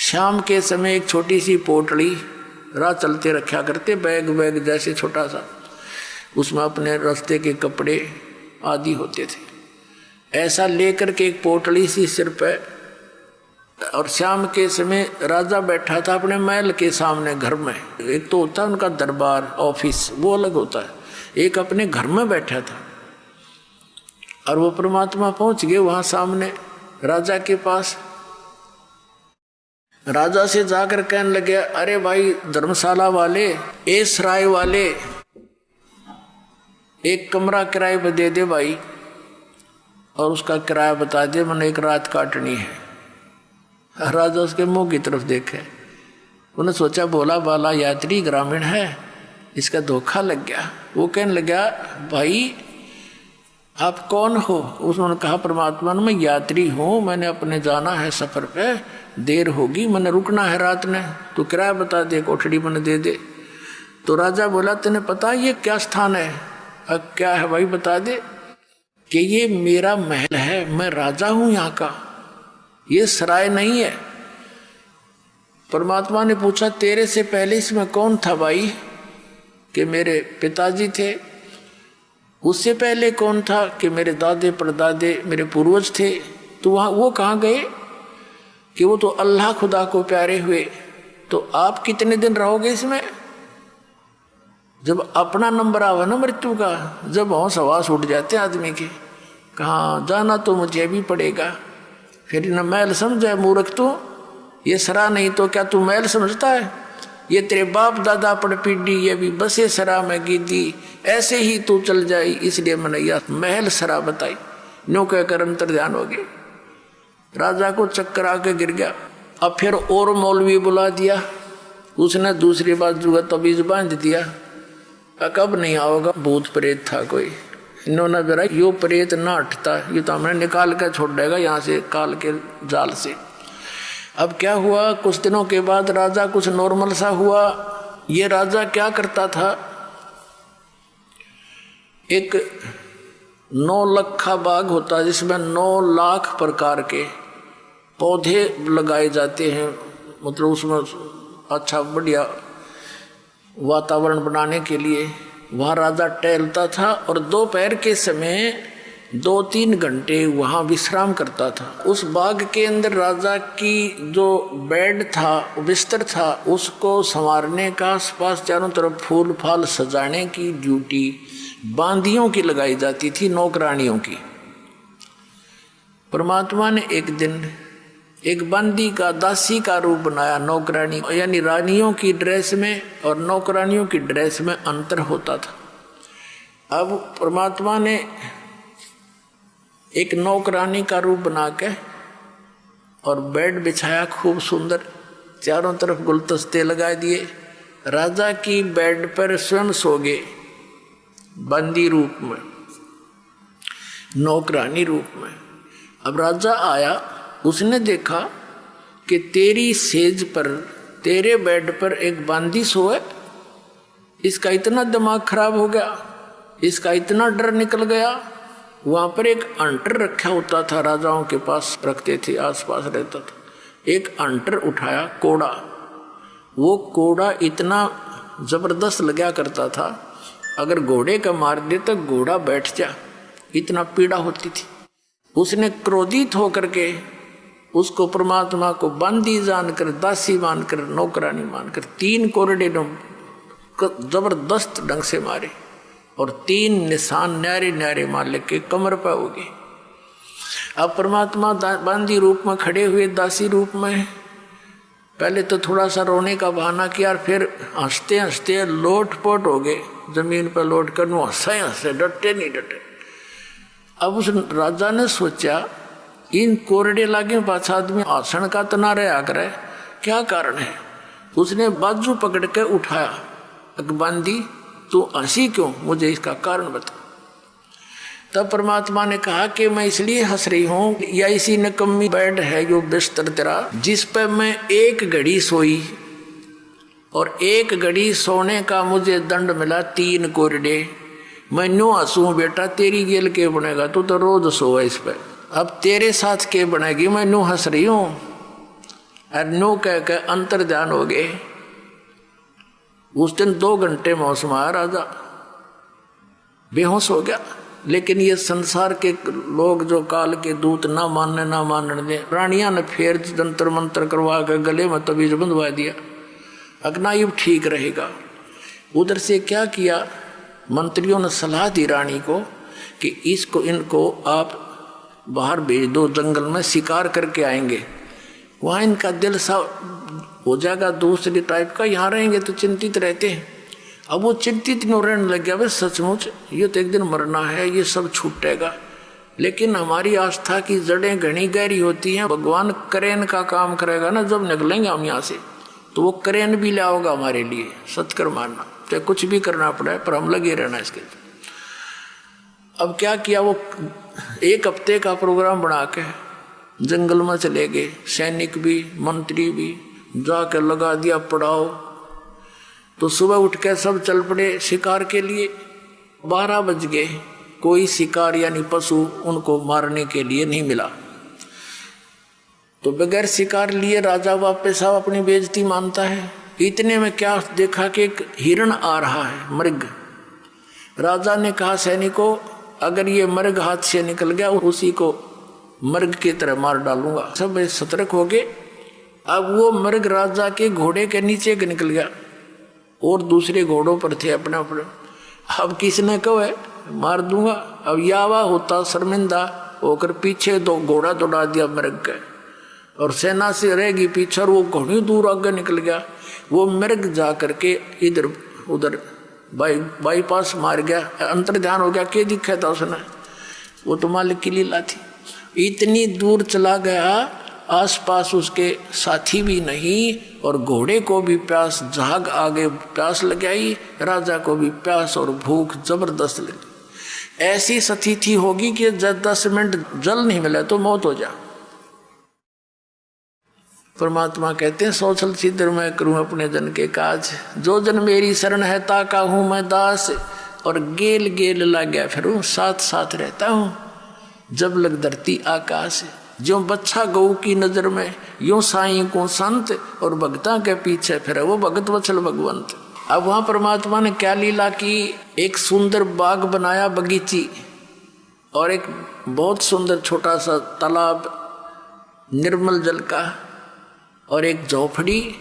शाम के समय एक छोटी सी पोटली राह चलते रखा करते, बैग बैग जैसे छोटा सा, उसमें अपने रास्ते के कपड़े आदि होते थे। ऐसा लेकर के एक पोटली सी सिर पे, और शाम के समय राजा बैठा था अपने महल के सामने घर में। एक तो होता है उनका दरबार ऑफिस, वो अलग होता है, एक अपने घर में बैठा था। और वो परमात्मा पहुंच गए वहां सामने राजा के पास। राजा से जाकर कहने लगे, अरे भाई धर्मशाला वाले, ए सराय वाले, एक कमरा किराए पे दे दे भाई, और उसका किराया बता दे, मैंने एक रात काटनी है। राजा उसके मुंह की तरफ देखे, उन्हें सोचा भोला बाला यात्री ग्रामीण है, इसका धोखा लग गया। वो कहने लगा, भाई आप कौन हो? उसने कहा, परमात्मा मैं यात्री हूँ, मैंने अपने जाना है सफर पे, देर होगी, मैंने रुकना है रात में, तो किराया बता दे, कोठड़ी मैंने दे दे। तो राजा बोला, तेने पता ये क्या स्थान है? अब क्या है भाई बता दे। कि ये मेरा महल है, मैं राजा हूँ यहाँ का, ये सराय नहीं है। परमात्मा ने पूछा, तेरे से पहले इसमें कौन था भाई? कि मेरे पिताजी थे। उससे पहले कौन था? कि मेरे दादे परदादे मेरे पूर्वज थे। तो वहाँ वो कहाँ गए? कि वो तो अल्लाह खुदा को प्यारे हुए। तो आप कितने दिन रहोगे इसमें? जब अपना नंबर आवा ना मृत्यु का, जब होश हवास उठ जाते आदमी के, कहाँ जाना तो मुझे भी पड़ेगा। फिर न महल समझा मूर्ख तू, ये सरा नहीं तो क्या तू महल समझता है? ये तेरे बाप दादा पड़ पीढ़ी, ये भी बसे सरा में गिद्दी, ऐसे ही तू चल जाई, इसलिए मैंने यह महल सरा बताई। न्यू कहकर अंतर ध्यान हो गए। राजा को चक्कर आके गिर गया। अब फिर और मौलवी बुला दिया, उसने दूसरी बाजू का तबीज बांध दिया। कब नहीं आओगा, भूत प्रेत था कोई। इन्होंने बेरा यो प्रेत ना हटता, ये तो हमने निकाल कर छोड़ देगा यहाँ से काल के जाल से। अब क्या हुआ, कुछ दिनों के बाद राजा कुछ नॉर्मल सा हुआ। ये राजा क्या करता था, एक 9 लखा बाग होता है जिसमें 9 लाख प्रकार के पौधे लगाए जाते हैं, मतलब उसमें अच्छा बढ़िया वातावरण बनाने के लिए। वहाँ राजा टहलता था और दोपहर के समय 2-3 घंटे वहाँ विश्राम करता था। उस बाग के अंदर राजा की जो बेड था, बिस्तर था, उसको संवारने का, आसपास चारों तरफ फूल फाल सजाने की ड्यूटी बांदियों की लगाई जाती थी, नौकरानियों की। परमात्मा ने एक दिन एक बंदी का, दासी का रूप बनाया, नौकरानी, यानी रानियों की ड्रेस में और नौकरानियों की ड्रेस में अंतर होता था। अब परमात्मा ने एक नौकरानी का रूप बना के और बेड बिछाया खूब सुंदर, चारों तरफ गुलदस्ते लगा दिए। राजा की बेड पर स्वयं सो गए, बंदी रूप में, नौकरानी रूप में। अब राजा आया, उसने देखा कि तेरी सेज पर, तेरे बेड पर एक बांदी सोए। इसका इतना दिमाग खराब हो गया, इसका इतना डर निकल गया। वहां पर एक अंटर रखा होता था, राजाओं के पास रखते थे, आसपास रहता था। एक अंटर उठाया, कोड़ा। वो कोड़ा इतना जबरदस्त लगा करता था, अगर घोड़े का मार दे तो घोड़ा बैठ जा, इतना पीड़ा होती थी। उसने क्रोधित होकर के उसको, परमात्मा को बंदी जानकर, दासी मानकर, नौकरानी मानकर 3 कोरडे जबरदस्त ढंग से मारे और 3 निशान न्यारे न्यारे मार लेके कमर पर हो गए। अब परमात्मा बंदी रूप में खड़े हुए, दासी रूप में। पहले तो थोड़ा सा रोने का बहाना किया और फिर हंसते हंसते लोटपोट हो गए, जमीन पर लौट कर हंसे हंसे, डटे नहीं डटे। अब उस राजा ने सोचा, इन कोरडे लागे पाछा आदमी आसन का तना रहा करे, क्या कारण है? उसने बाजू पकड़ के उठाया, अकबंदी तू हंसी क्यों, मुझे इसका कारण बता। तब परमात्मा ने कहा कि मैं इसलिए हंस रही हूं, या इसी नकम्मी बेड है जो बिस्तर तेरा, जिस पर मैं 1 घड़ी सोई और 1 घड़ी सोने का मुझे दंड मिला 3 कोरडे। मैं न्यू हंसू बेटा, तेरी गेल के बनेगा, तू तो रोज सोए इस पर, अब तेरे साथ के बनेगी, मैं न्यू हंस रही हूं। और नो कह के अंतर ध्यान हो गए। उस दिन 2 घंटे मौसम आया, राजा बेहोश हो गया। लेकिन ये संसार के लोग जो काल के दूत ना मानने दे, रानियां ने फिर जंतर मंत्र करवा के गले में तबीज बंधवा दिया, अगना ये ठीक रहेगा। उधर से क्या किया, मंत्रियों ने सलाह दी रानी को कि इनको आप बाहर भेज दो, जंगल में शिकार करके आएंगे, वहाँ इनका दिल सा हो जाएगा दूसरी टाइप का, यहाँ रहेंगे तो चिंतित रहते हैं। अब वो चिंतित नहीं रहने लग गया, भाई सचमुच ये तो एक दिन मरना है, ये सब छूटेगा। लेकिन हमारी आस्था की जड़ें घनी गहरी होती हैं, भगवान करेन का काम करेगा ना, जब निकलेंगे हम यहाँ से तो वो करेन भी लाओगा हमारे लिए, सत्कर मानना, चाहे कुछ भी करना पड़े पर हम लगे रहना इसके। अब क्या किया, वो 1 हफ्ते का प्रोग्राम बना के जंगल में चले गए, सैनिक भी मंत्री भी, जाकर लगा दिया पड़ाव। तो सुबह उठ के सब चल पड़े शिकार के लिए। 12 बज गए, कोई शिकार यानी पशु उनको मारने के लिए नहीं मिला। तो बगैर शिकार लिए राजा वापस आओ, अपनी बेइज्जती मानता है। इतने में क्या देखा कि एक हिरण आ रहा है, मृग। राजा ने कहा सैनिकों, अगर ये मृग हाथ से निकल गया उसी को मृग की तरह मार डालूंगा। सब सतर्क हो गए। अब वो मृग राजा के घोड़े के नीचे निकल गया और दूसरे घोड़ों पर थे अपना अपना। अब किसने कहो है मार दूंगा। अब यावा होता शर्मिंदा होकर पीछे 2 घोड़ा दौड़ा दिया मृग के, और सेना से रहेगी पीछे, और वो घोड़ी दूर आगे निकल गया। वो मृग जा करके इधर उधर बाईपास मार गया, अंतर ध्यान हो गया। क्या दिखा था उसने, वो तो मालिक की लीला थी। इतनी दूर चला गया, आसपास उसके साथी भी नहीं, और घोड़े को भी प्यास, झाग आगे प्यास लग आई, राजा को भी प्यास और भूख जबरदस्त लगी। ऐसी स्थिति होगी कि 10 मिनट जल नहीं मिला तो मौत हो जा। परमात्मा कहते हैं सोचल सिद्धर मैं करूं अपने जन के काज, जो जन मेरी शरण है ताका हूं मैं दास, और गेल गेल लग गया फिर साथ साथ रहता हूं, जब लग धरती आकाश। जो बच्चा गऊ की नजर में, यूं साईं को संत, और भक्ता के पीछे फिर वो भगत वत्सल भगवंत। अब वहां परमात्मा ने क्या लीला की, एक सुंदर बाग बनाया बगीची, और एक बहुत सुंदर छोटा सा तालाब निर्मल जल का, और एक झोपड़ी,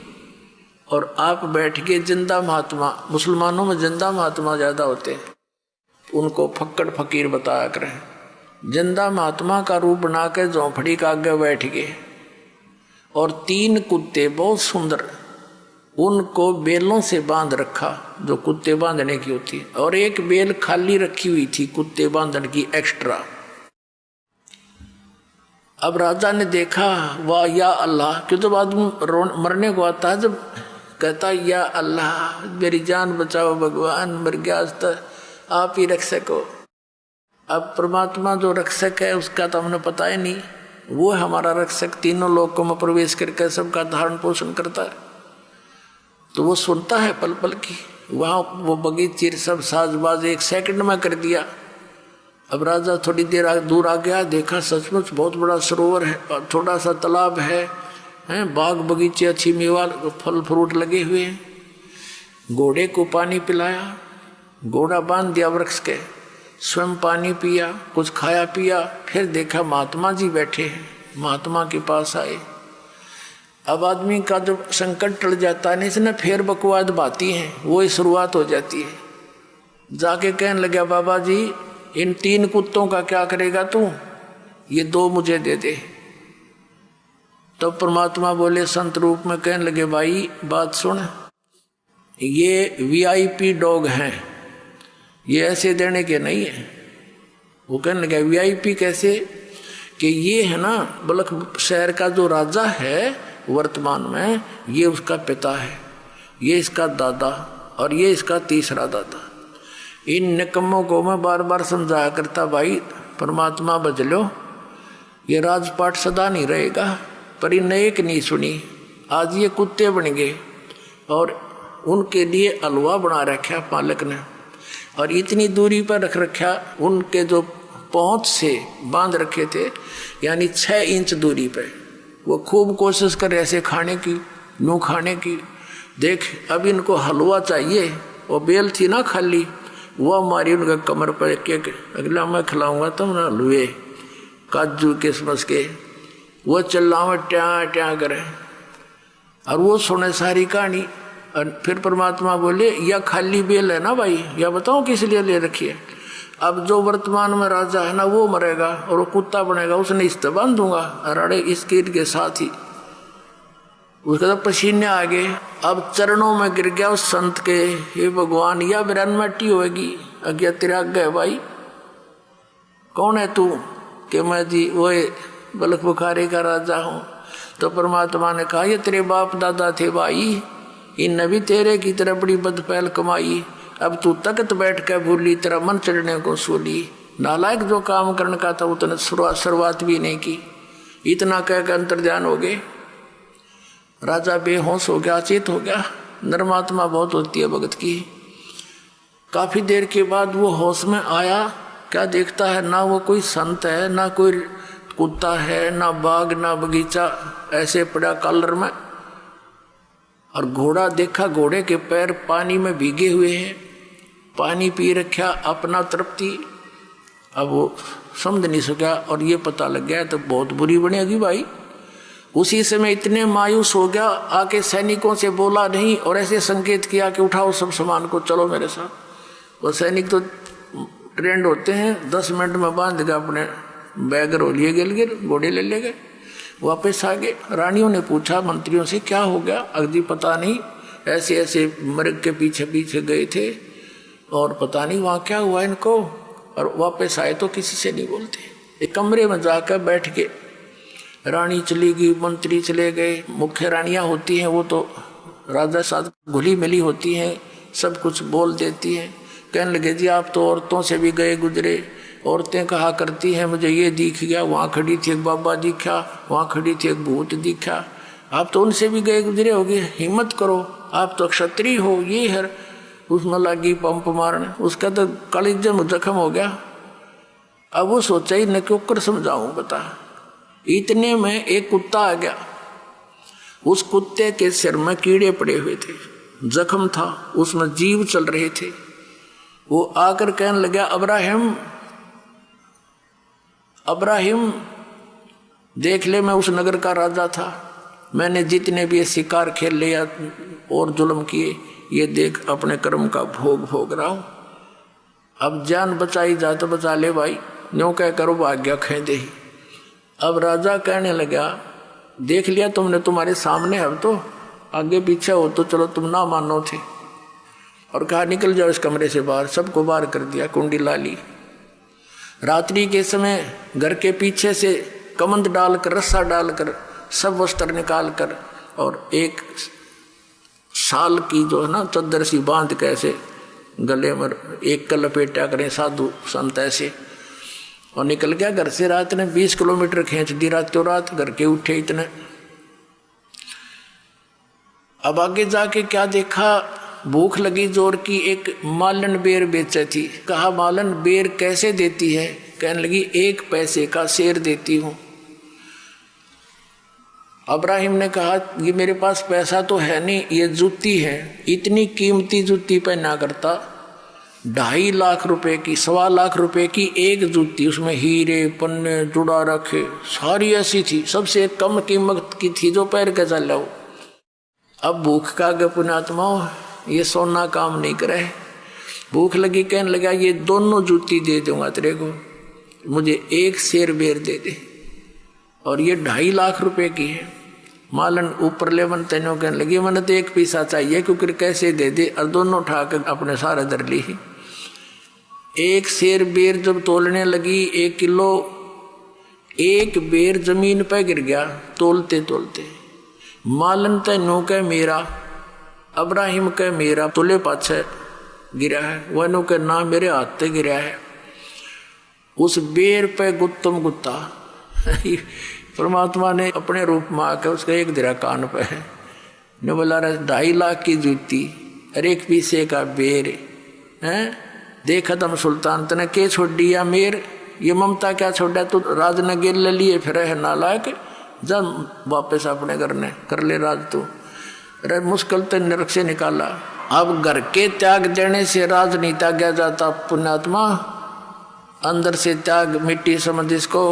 और आप बैठ के जिंदा महात्मा, मुसलमानों में जिंदा महात्मा ज्यादा होते हैं, उनको फक्कड़ फकीर बताया करें। जिंदा महात्मा का रूप बना के झोंपड़ी का आगे बैठ गए, और 3 कुत्ते बहुत सुंदर, उनको बेलों से बांध रखा जो कुत्ते बांधने की होती है, और एक बेल खाली रखी हुई थी कुत्ते बांधने की एक्स्ट्रा। अब राजा ने देखा, वाह या अल्लाह, क्यों तो आदमी मरने को आता है जब कहता या अल्लाह मेरी जान बचाओ भगवान, मर गया तो आप ही रक्षक हो। अब परमात्मा जो रक्षक है उसका तो हमने पता ही नहीं, वो हमारा रक्षक, तीनों लोकों में प्रवेश करके सबका धारण पोषण करता है, तो वो सुनता है पल पल की। वहाँ वो बगीचे सब साजबाज 1 सेकंड में कर दिया। अब राजा थोड़ी देर दूर आ गया, देखा सचमुच बहुत बड़ा सरोवर है, छोटा सा तालाब है, बाग बगीचे अच्छी मेवा फल फ्रूट लगे हुए हैं। घोड़े को पानी पिलाया, घोड़ा बांध दिया वृक्ष के, स्वयं पानी पिया, कुछ खाया पिया। फिर देखा महात्मा जी बैठे हैं, महात्मा के पास आए। अब आदमी का जब संकट टल जाता है, इसने फिर बकवाद बाती हैं, वो ही शुरुआत हो जाती है। जाके कहने लगा बाबा जी इन 3 कुत्तों का क्या करेगा तू, ये 2 मुझे दे दे। तब परमात्मा बोले संत रूप में, कहने लगे भाई बात सुन, ये VIP डॉग हैं, ये ऐसे देने के नहीं है। वो कहने लगे VIP कैसे, कि ये है ना बलख शहर का जो राजा है वर्तमान में, ये उसका पिता है, ये इसका दादा, और ये इसका तीसरा दादा। इन निकम्मों को मैं बार बार समझाया करता, भाई परमात्मा बच लो, ये राजपाट सदा नहीं रहेगा। पर इन एक नहीं सुनी, आज ये कुत्ते बन गए, और उनके लिए हलवा बना रखा मालिक ने, और इतनी दूरी पर रख रखा, उनके जो पहुँच से बांध रखे थे, यानी 6 इंच दूरी पे, वो खूब कोशिश करे ऐसे खाने की, यूँ खाने की। देख अब इनको हलवा चाहिए, वो बेल थी ना खाली, वह मारी उनका कमर पर एक अगला मैं खिलाऊंगा तुम ना हलवे काजू किशमिश के। वो चिल्लावे ट्या ट्या करे और वो सुने सारी कहानी। और फिर परमात्मा बोले यह खाली बेल है ना भाई, या बताओ किस लिए ले रखी है। अब जो वर्तमान में राजा है ना वो मरेगा और वो कुत्ता बनेगा, उसने इस्ते बांध दूंगा अरे इस कीट के साथ ही। उसके तो पसीने आ गए। अब चरणों में गिर गया उस संत के, हे भगवान यह बिरन मट्टी होगी, अज्ञा तेरा गए भाई कौन है तू? कि मैं जी वो बलख बुखारे का राजा हूँ। तो परमात्मा ने कहा ये तेरे बाप दादा थे भाई, इनने भी तेरे की तरह बड़ी बदपहल कमाई, अब तू तख्त बैठ कर भूली, तेरा मन चढ़ने को सूली। नालायक जो काम करने का था उतने शुरुआत भी नहीं की। इतना कहकर अंतर्ध्यान हो गए, राजा बेहोश हो गया, अचेत हो गया। नर्मात्मा बहुत होती है भगत की। काफी देर के बाद वो होश में आया, क्या देखता है ना वो कोई संत है, ना कोई कुत्ता है, ना बाग ना बगीचा, ऐसे पड़ा कॉलर में। और घोड़ा देखा, घोड़े के पैर पानी में भीगे हुए हैं, पानी पी रखा अपना तृप्ति। अब वो समझ नहीं सका और ये पता लग गया तो बहुत बुरी बनेगी भाई। उसी समय इतने मायूस हो गया, आके सैनिकों से बोला नहीं और ऐसे संकेत किया कि उठाओ सब सामान को, चलो मेरे साथ। वो सैनिक तो ट्रेंड होते हैं, 10 मिनट में बांध गया अपने बैग रो लिए गिर घोड़े ले गए, वापस आ गए। रानियों ने पूछा मंत्रियों से क्या हो गया, अगदी पता नहीं, ऐसे ऐसे मृग के पीछे पीछे गए थे और पता नहीं वहाँ क्या हुआ इनको, और वापस आए तो किसी से नहीं बोलते। एक कमरे में जाकर बैठ के रानी चली गई, मंत्री चले गए। मुख्य रानियाँ होती हैं वो तो राजा साथ घुली मिली होती हैं, सब कुछ बोल देती हैं। कहने लगे जी आप तो औरतों से भी गए गुजरे, औरतें कहा करती हैं मुझे ये दिख गया, वहाँ खड़ी थी एक बाबा दिखा, वहाँ खड़ी थी एक भूत दिखा, आप तो उनसे भी गए गुजरे होगे, हिम्मत करो, आप तो क्षत्रिय हो। ये है उसमें लगी पंप मारने, उसका तो कलेजा में जख्म हो गया। अब वो सोचा ही न क्यों कर समझाऊं बता। इतने में एक कुत्ता आ गया, उस कुत्ते के सिर में कीड़े पड़े हुए थे, जख्म था, उसमें जीव चल रहे थे। वो आकर कहने लगा अब्राहिम देख ले, मैं उस नगर का राजा था, मैंने जितने भी शिकार खेल लिया और जुल्म किए, ये देख अपने कर्म का भोग रहा हूं। अब जान बचाई जा तो बचा ले भाई, न्यों कह करो भाग्य खेदे ही। अब राजा कहने लगा देख लिया तुमने, तुम्हारे सामने, अब तो आगे पीछे हो तो चलो तुम ना मानो थे। और कहा निकल जाओ इस कमरे से बाहर, सबको बाहर कर दिया, कुंडी ला ली। रात्रि के समय घर के पीछे से कमंद डालकर, रस्सा डालकर, सब वस्त्र निकाल कर और एक साल की जो है ना चद्दर सी बांध के ऐसे गले में एक का लपेटा करें साधु संत ऐसे, और निकल गया घर से। रात ने 20 किलोमीटर खींच दी रातों रात, घर के उठे इतने। अब आगे जाके क्या देखा, भूख लगी जोर की, एक मालन बेर बेचे थी। कहा मालन बेर कैसे देती है? कहने लगी 1 पैसे का शेर देती हूं। अब्राहिम ने कहा ये मेरे पास पैसा तो है नहीं, ये जूती है, इतनी कीमती जूती पहना करता, 2.5 लाख रुपए की, 1.25 लाख रुपए की एक जूती, उसमें हीरे पन्ने जुड़ा रखे, सारी ऐसी थी, सबसे कम कीमत की थी जो पैर के चल लो। अब भूख का गे पुण्यात्मा, ये सोना काम नहीं करे, भूख लगी, कहने लगा ये दोनों जूती दे दूंगा तेरे को, मुझे 1 शेर बेर दे दे, और ये 2.5 लाख रुपए की है। मालन ऊपर ले मन तेनो कहने लगी मैंने तो 1 पैसा चाहिए, क्योंकि कैसे दे दे, और दोनों उठा कर अपने सारे दर ली। 1 शेर बेर जब तोलने लगी 1 किलो, 1 बेर जमीन पर गिर गया तोलते तोलते। मालन तेनो कह मेरा, अब्राहिम कह मेरा, तुले पाछे गिरा है, वनु के ना मेरे हाथ से गिरा है। उस बेर पे गुत्तम गुत्ता परमात्मा ने अपने रूप में आकर उसका 1 दिरा कान पे है, ने बोला 2.5 लाख की जूती और 1 पैसे का बेर है, देख दम सुल्तान तने के छोड़ दिया मेर, ये ममता क्या छोड़ा, तू राज ने गिर ले लिए फिर है नालायक, जा वापस अपने घर ने कर ले राज तू। अरे मुश्किल तो नरक से निकाला। अब घर के त्याग देने से राज नहीं त्यागा जाता पुण्यात्मा, अंदर से त्याग मिट्टी समझ इसको।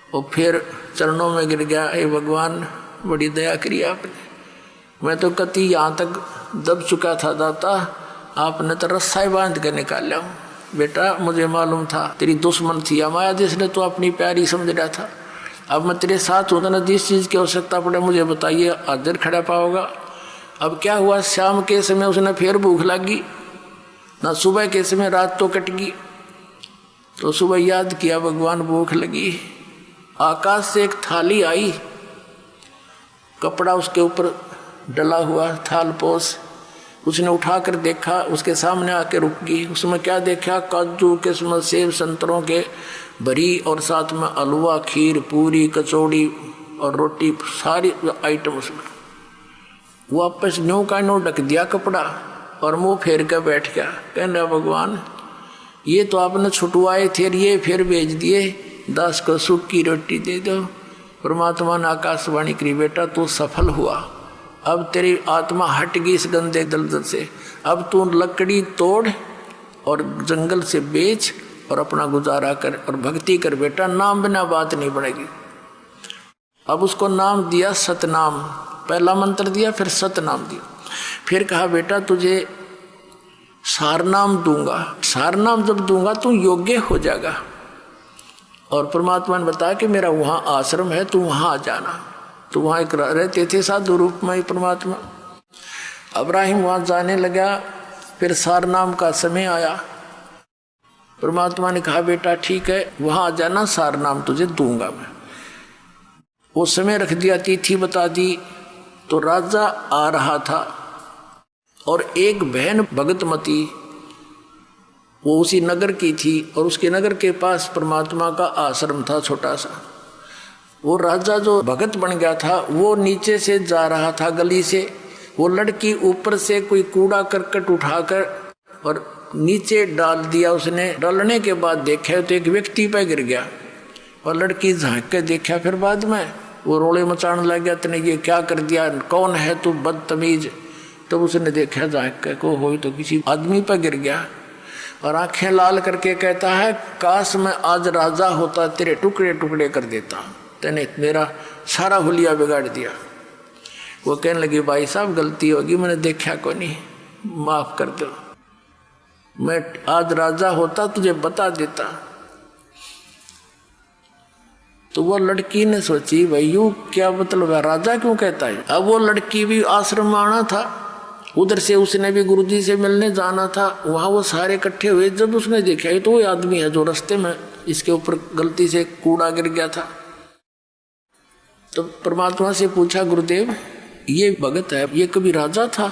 वो फिर चरणों में गिर गया, हे भगवान बड़ी दया करी आपने, मैं तो कति यहाँ तक दब चुका था दाता, आपने तो रस्सा बांध के निकाला हूँ। बेटा मुझे मालूम था तेरी दुश्मन थी माया, जिसने तो अपनी प्यारी समझ रहा था। अब मैं तेरे साथ हूँ ना, जिस चीज़ की आवश्यकता पड़े मुझे बताइए, हाजिर खड़ा पाओगा। अब क्या हुआ, शाम के समय उसने फिर भूख लगी ना, सुबह के समय रात तो कट गई। तो सुबह याद किया भगवान भूख लगी, आकाश से एक थाली आई, कपड़ा उसके ऊपर डला हुआ थाल पोस, उसने उठाकर देखा, उसके सामने आके रुक गई। उसमें क्या देखा, काजू किस्मत सेब संतरों के भरी और साथ में हलवा खीर पूरी कचौड़ी और रोटी, सारी आइटम उसमें। वापस न्यू का न्यू ढक दिया कपड़ा और मुंह फेर कर बैठ गया, कहना भगवान ये तो आपने छुटवाए थे, ये फिर भेज दिए, दास को सूखी रोटी दे दो। परमात्मा ने आकाशवाणी करी, बेटा तू सफल हुआ, अब तेरी आत्मा हट गई इस गंदे दलदल से, अब तू लकड़ी तोड़ और जंगल से बेच और अपना गुजारा कर और भक्ति कर बेटा, नाम बिना बात नहीं बढ़ेगी। अब उसको नाम दिया सतनाम, पहला मंत्र दिया फिर सतनाम दिया, फिर कहा बेटा तुझे सारनाम दूंगा, सारनाम जब दूंगा तू योग्य हो जाएगा। और परमात्मा ने बताया कि मेरा वहाँ आश्रम है, तू वहाँ आ जाना। तो वहाँ एक रहते थे साधु रूप में ही परमात्मा। अब्राहिम वहाँ जाने लगा, फिर सारनाम का समय आया, परमात्मा ने कहा बेटा ठीक है वहाँ आ जाना, सारनाम तुझे दूंगा मैं। वो समय रख दिया, तिथि बता दी। तो राजा आ रहा था और एक बहन भगतमती वो उसी नगर की थी और उसके नगर के पास परमात्मा का आश्रम था छोटा सा। वो राजा जो भगत बन गया था वो नीचे से जा रहा था गली से, वो लड़की ऊपर से कोई कूड़ा करकट उठाकर और नीचे डाल दिया उसने। डालने के बाद देखा तो एक व्यक्ति पे गिर गया और लड़की झांक के देखा, फिर बाद में वो रोले मचाने लग गया, तूने ये क्या कर दिया, कौन है तू बदतमीज। तब उसने देखा झांक के को हो तो किसी आदमी पर गिर गया और आंखें लाल करके कहता है काश मैं आज राजा होता, तेरे टुकड़े टुकड़े कर देता, तेने मेरा सारा हुलिया बिगाड़ दिया। वो कहने लगी भाई साहब गलती होगी, मैंने देखा को नहीं, माफ कर दो, मैं आज राजा होता तुझे बता देता। तो वो लड़की ने सोची भाई यू क्या मतलब है, राजा क्यों कहता है। अब वो लड़की भी आश्रम में आना था, उधर से उसने भी गुरुजी से मिलने जाना था, वहां वो सारे इकट्ठे हुए। जब उसने देखा तो वो आदमी है जो रास्ते में इसके ऊपर गलती से कूड़ा गिर गया था। तो परमात्मा से पूछा गुरुदेव ये भगत है, ये कभी राजा था।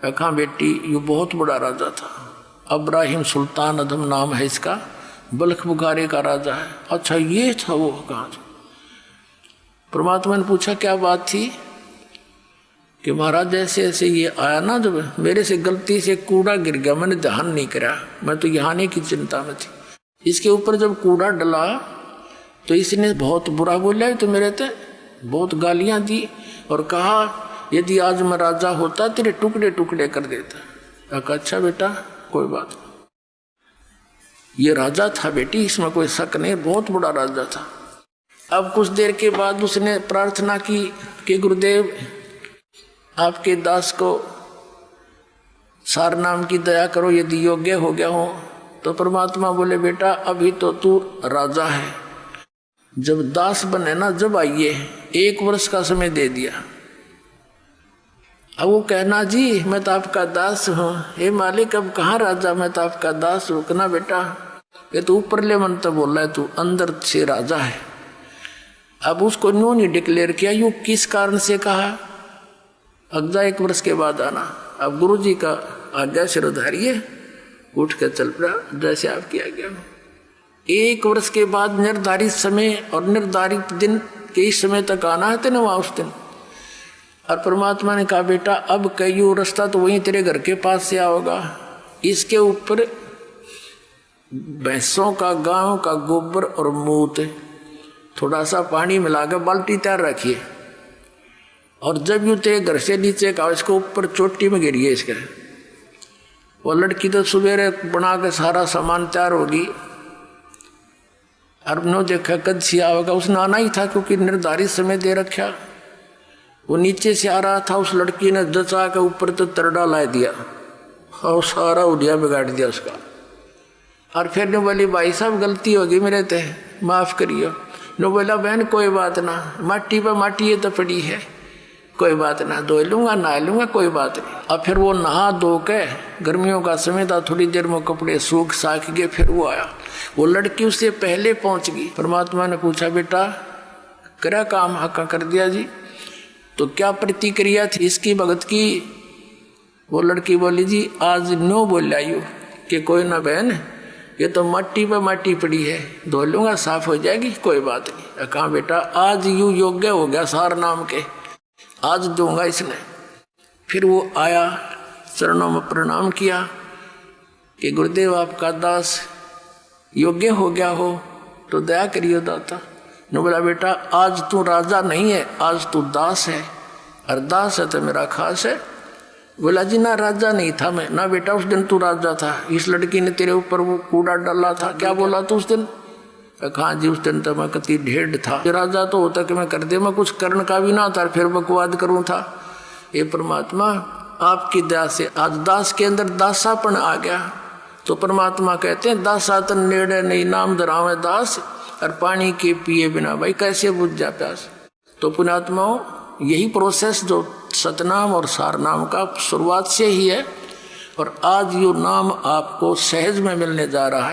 कहा बेटी ये बहुत बड़ा राजा था, अब्राहिम सुल्तान अदम नाम है इसका, बल्ख बुखारे का राजा है। अच्छा ये था वो, कहाँ। परमात्मा ने पूछा क्या बात थी कि महाराज जैसे ऐसे ये आया ना, जब मेरे से गलती से कूड़ा गिर गया, मैंने ध्यान नहीं करा, मैं तो यहाँ आने की चिंता में थी। इसके ऊपर जब कूड़ा डला तो इसने बहुत बुरा बोला, तो मेरे ते बहुत गालियाँ दी और कहा यदि आज मैं राजा होता तेरे टुकड़े टुकड़े कर देता। कहा अच्छा बेटा कोई बात नहीं, ये राजा था बेटी, इसमें कोई शक नहीं, बहुत बड़ा राजा था। अब कुछ देर के बाद उसने प्रार्थना की कि गुरुदेव आपके दास को सारनाम की दया करो, यदि योग्य हो गया हो। तो परमात्मा बोले बेटा अभी तो तू राजा है, जब दास बने ना जब आइए, 1 वर्ष का समय दे दिया। अब वो कहना जी मैं तो आपका दास हूँ, हे मालिक अब कहाँ राजा, मैं तो आपका दास हूँ। कहना बेटा ये तो ऊपरले मन तो बोल रहा है, तू अंदर से राजा है। अब उसको न्यू नहीं डिक्लेयर किया, यूँ किस कारण से कहा अगजा 1 वर्ष के बाद आना। अब गुरु जी का आज्ञा सिरोधारिये, उठ कर चल पड़ा जैसे आपकी आज्ञा। 1 वर्ष के बाद निर्धारित समय और निर्धारित दिन के इस समय तक आना है तेने वहाँ उस दिन। और परमात्मा ने कहा बेटा अब कई रास्ता तो वहीं तेरे घर के पास से आओगा, इसके ऊपर भैंसों का गांव का गोबर और मूत थोड़ा सा पानी मिलाकर बाल्टी तैयार रखिए, और जब यूँ ते घर से नीचे का इसको ऊपर चोटी में गिरिए इसके। वो लड़की तो सवेरे बना के सारा सामान तैयार होगी, और नो देखा कद से आवेगा, उसने आना ही था क्योंकि निर्धारित समय दे रखा। वो नीचे से आ रहा था, उस लड़की ने जचा के ऊपर तो तरडा ला दिया और सारा उड़िया बिगाड़ दिया उसका। और फिर ने बोली भाई साहब गलती होगी मेरे ते, माफ़ करियो। नो बोला बहन कोई बात ना, माटी पर माटी ये तो पड़ी है, कोई बात ना, धो लूँगा नहा लूँगा, कोई बात नहीं। अब फिर वो नहा धो के, गर्मियों का समय था, थोड़ी देर में कपड़े सूख साख गए। फिर वो आया, वो लड़की उससे पहले पहुँच गई। परमात्मा ने पूछा बेटा करा काम? हक्का कर दिया जी। तो क्या प्रतिक्रिया थी इसकी भगत की? वो लड़की बोली जी आज नो बोल आयु कि कोई ना बहन, ये तो माटी पर माटी पड़ी है, धो लूँगा साफ हो जाएगी, कोई बात नहीं। कहा बेटा आज यूँ योग्य हो गया सार नाम के, आज दूंगा इसने। फिर वो आया, चरणों में प्रणाम किया कि गुरुदेव आपका दास योग्य हो गया हो तो दया करियो दाता। ने बोला बेटा आज तू राजा नहीं है, आज तू दास है, और दास है तो मेरा खास है। बोला जी ना राजा नहीं था मैं। ना बेटा उस दिन तू राजा था, इस लड़की ने तेरे ऊपर वो कूड़ा डाला था। क्या बोला तू उस दिन? कहा जी उस दिन तो मैं कति ढेढ़ था, राजा तो होता कि मैं कर दे, मैं कुछ करने का भी ना था, फिर बकवाद करूँ था। ये परमात्मा आपकी दया से आज दास के अंदर दासापन आ गया। तो परमात्मा कहते हैं दासा तन नेड़े नहीं नाम धरावे दास, और पानी के पिए बिना भाई कैसे बुझ जा प्यास। तो पुण्यात्माओं यही प्रोसेस जो सतनाम और सारनाम का शुरुआत से ही है, और आज यो नाम आपको सहज में मिलने जा रहा है।